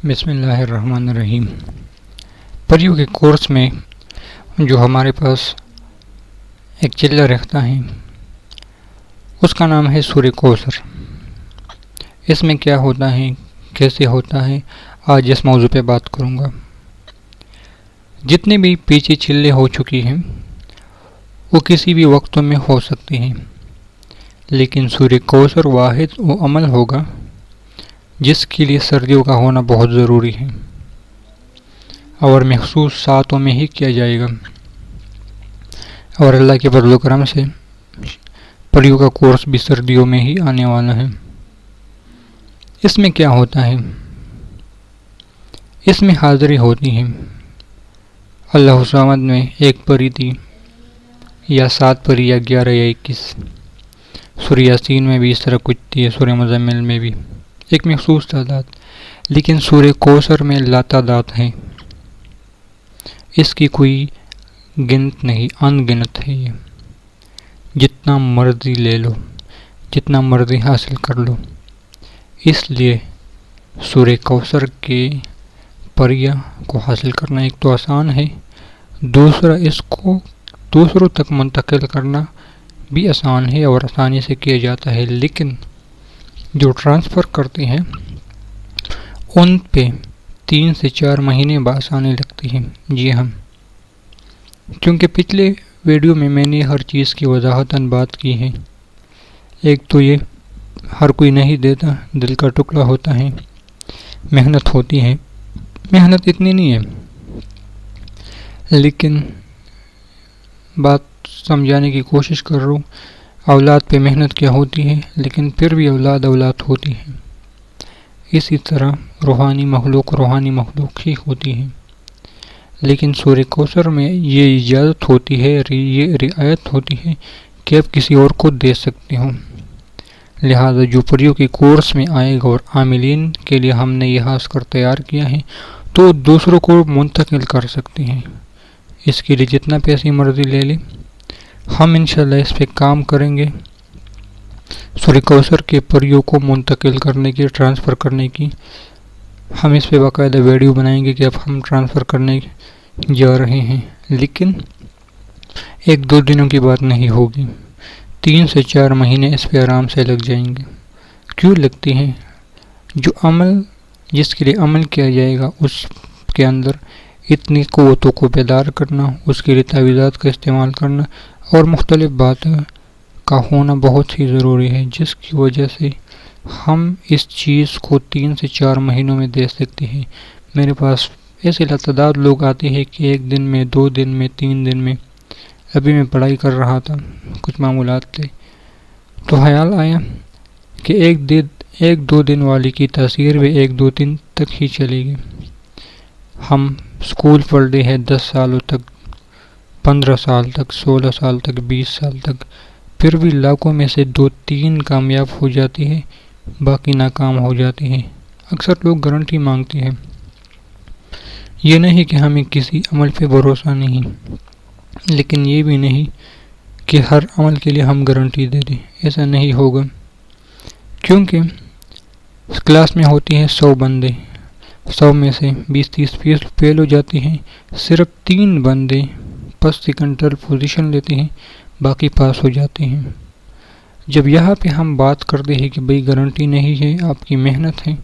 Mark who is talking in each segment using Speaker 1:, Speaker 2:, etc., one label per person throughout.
Speaker 1: بسم اللہ الرحمن الرحیم۔ پریوں کے کورس میں جو ہمارے پاس ایک چلہ رہتا ہے اس کا نام ہے سورہ کوثر۔ اس میں کیا ہوتا ہے، کیسے ہوتا ہے، آج اس موضوع پہ بات کروں گا۔ جتنے بھی پیچھے چلے ہو چکی ہیں وہ کسی بھی وقت میں ہو سکتے ہیں، لیکن سورہ کوثر واحد وہ عمل ہوگا جس کے لیے سردیوں کا ہونا بہت ضروری ہے اور مخصوص ساعتوں میں ہی کیا جائے گا، اور اللہ کے فضل و کرم سے پریوں کا کورس بھی سردیوں میں ہی آنے والا ہے۔ اس میں کیا ہوتا ہے، اس میں حاضری ہوتی ہے۔ اللہ الصمد میں ایک پری تھی، یا 7 پری، یا 11 یا 21۔ سورہ یاسین میں بھی اس طرح کچھ تھی، سورہ مزمل میں بھی ایک مخصوص تعداد، لیکن سورہ کوثر میں لاتعداد ہیں۔ اس کی کوئی گنت نہیں، ان گنت ہے۔ یہ جتنا مرضی لے لو، جتنا مرضی حاصل کر لو۔ اس لیے سورہ کوثر کے پریہ کو حاصل کرنا ایک تو آسان ہے، دوسرا اس کو دوسروں تک منتقل کرنا بھی آسان ہے اور آسانی سے کیا جاتا ہے، لیکن جو ٹرانسفر کرتے ہیں ان پہ 3 سے 4 مہینے بآسانی لگتی ہیں۔ جی ہاں، کیونکہ پچھلے ویڈیو میں نے ہر چیز کی وضاحتاً بات کی ہے۔ ایک تو یہ ہر کوئی نہیں دیتا، دل کا ٹکڑا ہوتا ہے، محنت ہوتی ہے، محنت اتنی نہیں ہے، لیکن بات سمجھانے کی کوشش کر رہا ہوں۔ اولاد پہ محنت کیا ہوتی ہے، لیکن پھر بھی اولاد ہوتی ہے۔ اسی طرح روحانی مخلوق ہی ہوتی ہے، لیکن سورہ کوثر میں یہ اجازت ہوتی ہے، یہ رعایت ہوتی ہے کہ آپ کسی اور کو دے سکتے ہو۔ لہذا جو پریوں کے کورس میں آئے گا اور عاملین کے لیے ہم نے یہ خاص کر تیار کیا ہے تو دوسروں کو منتقل کر سکتے ہیں۔ اس کے لیے جتنا پیسے مرضی لے لیں، ہم انشاءاللہ اس پہ کام کریں گے۔ سورہ کوثر کے پریوں کو منتقل کرنے کی، ٹرانسفر کرنے کی، ہم اس پہ باقاعدہ ویڈیو بنائیں گے کہ اب ہم ٹرانسفر کرنے جا رہے ہیں، لیکن 1-2 دنوں کی بات نہیں ہوگی، 3 سے 4 مہینے اس پہ آرام سے لگ جائیں گے۔ کیوں لگتے ہیں؟ جو عمل، جس کے لیے عمل کیا جائے گا، اس کے اندر اتنی قوتوں کو بیدار کرنا، اس کے لیے تعویذات کا استعمال کرنا اور مختلف باتیں کا ہونا بہت ہی ضروری ہے، جس کی وجہ سے ہم اس چیز کو 3 سے 4 مہینوں میں دے سکتے ہیں۔ میرے پاس ایسے لاتعداد لوگ آتے ہیں کہ 1 دن میں، 2 دن میں، 3 دن میں۔ ابھی میں پڑھائی کر رہا تھا، کچھ معمولات تھے، تو خیال آیا کہ 1-2 دن والی کی تاثیر بھی 1-2 دن تک ہی چلے گی۔ ہم سکول پڑھ رہے ہیں 10 سالوں تک، 15 سال تک، 16 سال تک، 20 سال تک، پھر بھی لاکھوں میں سے 2-3 کامیاب ہو جاتی ہے، باقی ناکام ہو جاتے ہیں۔ اکثر لوگ گارنٹی مانگتے ہیں۔ یہ نہیں کہ ہمیں کسی عمل پہ بھروسہ نہیں، لیکن یہ بھی نہیں کہ ہر عمل کے لیے ہم گارنٹی دے دیں، ایسا نہیں ہوگا، کیونکہ کلاس میں ہوتی ہیں 100 بندے، 100 میں سے 20-30 فیل ہو جاتے ہیں، صرف 3 بندے فرسٹ سیکنڈ تھرڈ پوزیشن لیتے ہیں، باقی پاس ہو جاتے ہیں۔ جب یہاں پہ ہم بات کرتے ہیں کہ بھئی گارنٹی نہیں ہے، آپ کی محنت ہے،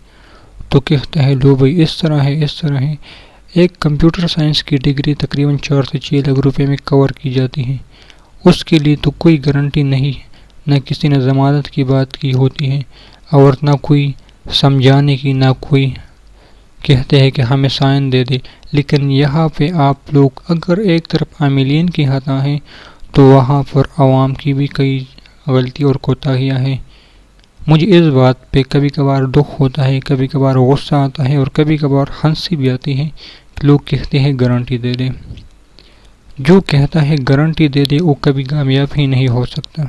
Speaker 1: تو کہتا ہے لو بھئی اس طرح ہے، اس طرح ہے۔ ایک کمپیوٹر سائنس کی ڈگری تقریباً 4 سے 6 لاکھ روپے میں کور کی جاتی ہے، اس کے لیے تو کوئی گارنٹی نہیں، نہ کسی نے ضمانت کی بات کی ہوتی ہے، اور نہ کوئی سمجھانے کی، نہ کوئی کہتے ہیں کہ ہمیں سائن دے دے۔ لیکن یہاں پہ آپ لوگ اگر ایک طرف عاملین کی خطا ہے تو وہاں پر عوام کی بھی کئی غلطی اور کوتاہیاں ہیں۔ مجھے اس بات پہ کبھی کبھار دکھ ہوتا ہے، کبھی کبھار غصہ آتا ہے، اور کبھی کبھار ہنسی بھی آتی ہے۔ لوگ کہتے ہیں گارنٹی دے دے، جو کہتا ہے گارنٹی دے دے وہ کبھی کامیاب ہی نہیں ہو سکتا،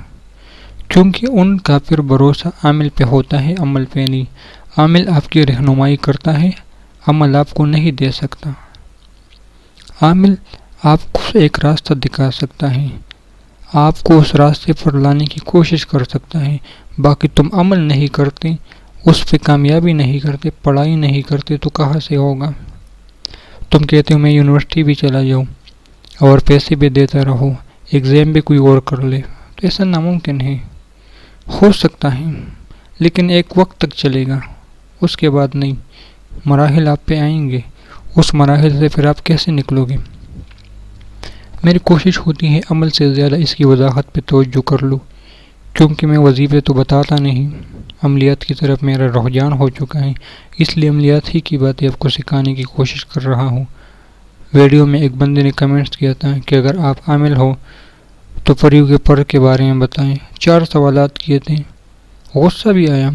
Speaker 1: کیونکہ ان کا پھر بھروسہ عامل پہ ہوتا ہے، عمل پہ نہیں۔ عامل آپ کی رہنمائی کرتا ہے، عمل آپ کو نہیں دے سکتا۔ عامل آپ کو ایک راستہ دکھا سکتا ہے، آپ کو اس راستے پر لانے کی کوشش کر سکتا ہے، باقی تم عمل نہیں کرتے، اس پہ کامیابی نہیں کرتے، پڑھائی نہیں کرتے تو کہاں سے ہوگا؟ تم کہتے ہو میں یونیورسٹی بھی چلا جاؤں اور پیسے بھی دیتا رہوں، ایگزام بھی کوئی اور کر لے، تو ایسا ناممکن ہے۔ ہو سکتا ہے لیکن ایک وقت تک چلے گا، اس کے بعد نہیں۔ مراحل آپ پہ آئیں گے، اس مراحل سے پھر آپ کیسے نکلو گے؟ میری کوشش ہوتی ہے عمل سے زیادہ اس کی وضاحت پہ توجہ کر لوں، کیونکہ میں وظیفے تو بتاتا نہیں، عملیات کی طرف میرا رجحان ہو چکا ہے، اس لیے عملیات ہی کی باتیں آپ کو سکھانے کی کوشش کر رہا ہوں۔ ویڈیو میں ایک بندے نے کمنٹس کیا تھا کہ اگر آپ عامل ہو تو پریوں کے پر کے بارے میں بتائیں۔ 4 سوالات کیے تھے، غصہ بھی آیا،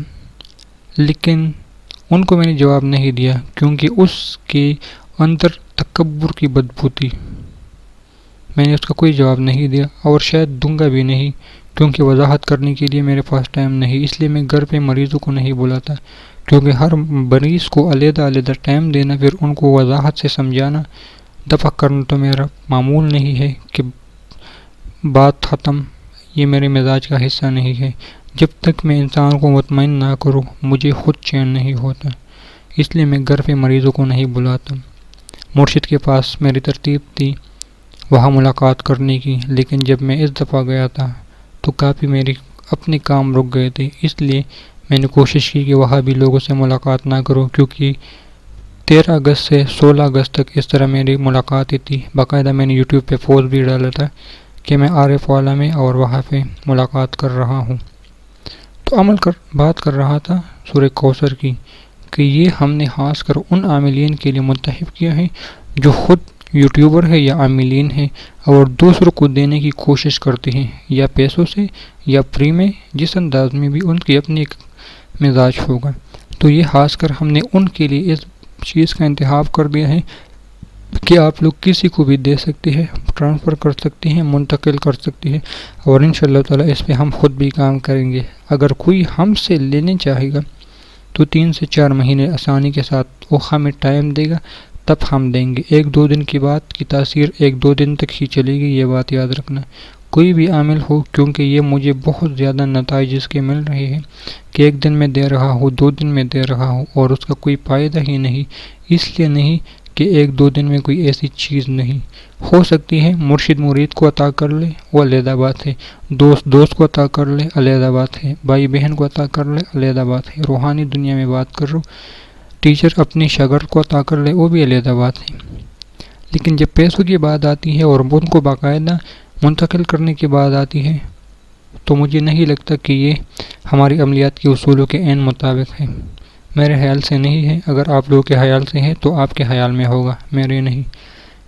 Speaker 1: لیکن ان کو میں نے جواب نہیں دیا کیونکہ اس کے اندر تکبر کی بدبو تھی۔ میں نے اس کا کوئی جواب نہیں دیا اور شاید دوں گا بھی نہیں، کیونکہ وضاحت کرنے کے لیے میرے پاس ٹائم نہیں۔ اس لیے میں گھر پہ مریضوں کو نہیں بلاتا، کیونکہ ہر مریض کو علیحدہ علیحدہ ٹائم دینا، پھر ان کو وضاحت سے سمجھانا، دفع کرنا تو میرا معمول نہیں ہے کہ بات ختم۔ یہ میرے مزاج کا حصہ نہیں ہے۔ جب تک میں انسان کو مطمئن نہ کروں مجھے خود چین نہیں ہوتا، اس لیے میں گھر پہ مریضوں کو نہیں بلاتا۔ مرشد کے پاس میری ترتیب تھی وہاں ملاقات کرنے کی، لیکن جب میں اس دفعہ گیا تھا تو کافی میری اپنے کام رک گئے تھے، اس لیے میں نے کوشش کی کہ وہاں بھی لوگوں سے ملاقات نہ کروں، کیونکہ 13 اگست سے 16 اگست تک اس طرح میری ملاقاتیں تھی۔ باقاعدہ میں نے یوٹیوب پہ پوسٹ بھی ڈالا تھا کہ میں عارف والا میں اور وہاں پہ ملاقات کر رہا ہوں۔ تو بات کر رہا تھا سورہ کوثر کی، کہ یہ ہم نے خاص کر ان عاملین کے لیے منتخب کیا ہے جو خود یوٹیوبر ہے یا عاملین ہے اور دوسروں کو دینے کی کوشش کرتے ہیں، یا پیسوں سے یا فری میں، جس انداز میں بھی ان کی اپنی ایک مزاج ہوگا۔ تو یہ خاص کر ہم نے ان کے لیے اس چیز کا انتخاب کر دیا ہے کہ آپ لوگ کسی کو بھی دے سکتے ہیں، ٹرانسفر کر سکتے ہیں، منتقل کر سکتے ہیں، اور انشاءاللہ تعالی اس پہ ہم خود بھی کام کریں گے۔ اگر کوئی ہم سے لینے چاہے گا تو 3 سے 4 مہینے آسانی کے ساتھ وہ ہمیں ٹائم دے گا، تب ہم دیں گے۔ 1-2 دن کی بات کی تاثیر 1-2 دن تک ہی چلے گی، یہ بات یاد رکھنا۔ کوئی بھی عامل ہو، کیونکہ یہ مجھے بہت زیادہ نتائج اس کے مل رہے ہیں کہ 1 دن میں دے رہا ہوں، 2 دن میں دے رہا ہوں، اور اس کا کوئی فائدہ ہی نہیں۔ اس لیے نہیں کہ 1-2 دن میں کوئی ایسی چیز نہیں ہو سکتی ہے۔ مرشد مرید کو عطا کر لے وہ علیحدہ بات ہے، دوست کو عطا کر لے علیحدہ بات ہے، بھائی بہن کو عطا کر لے علیحدہ بات ہے، روحانی دنیا میں بات کر رہا ہوں، ٹیچر اپنے شاگرد کو عطا کر لے وہ بھی علیحدہ بات ہے۔ لیکن جب پیسوں کی بات آتی ہے اور ان کو باقاعدہ منتقل کرنے کی بات آتی ہے تو مجھے نہیں لگتا کہ یہ ہماری عملیات کے اصولوں کے عین مطابق ہے۔ میرے خیال سے نہیں ہے، اگر آپ لوگوں کے خیال سے ہے تو آپ کے خیال میں ہوگا، میرے نہیں۔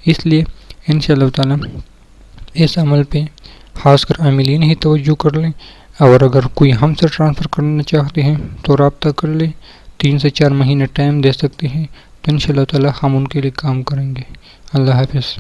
Speaker 1: اس لیے انشاءاللہ تعالی اس عمل پہ خاص کر عاملین ہی توجہ کر لیں، اور اگر کوئی ہم سے ٹرانسفر کرنا چاہتے ہیں تو رابطہ کر لیں، 3 سے 4 مہینے ٹائم دے سکتے ہیں، تو انشاءاللہ تعالی ہم ان کے لیے کام کریں گے۔ اللہ حافظ۔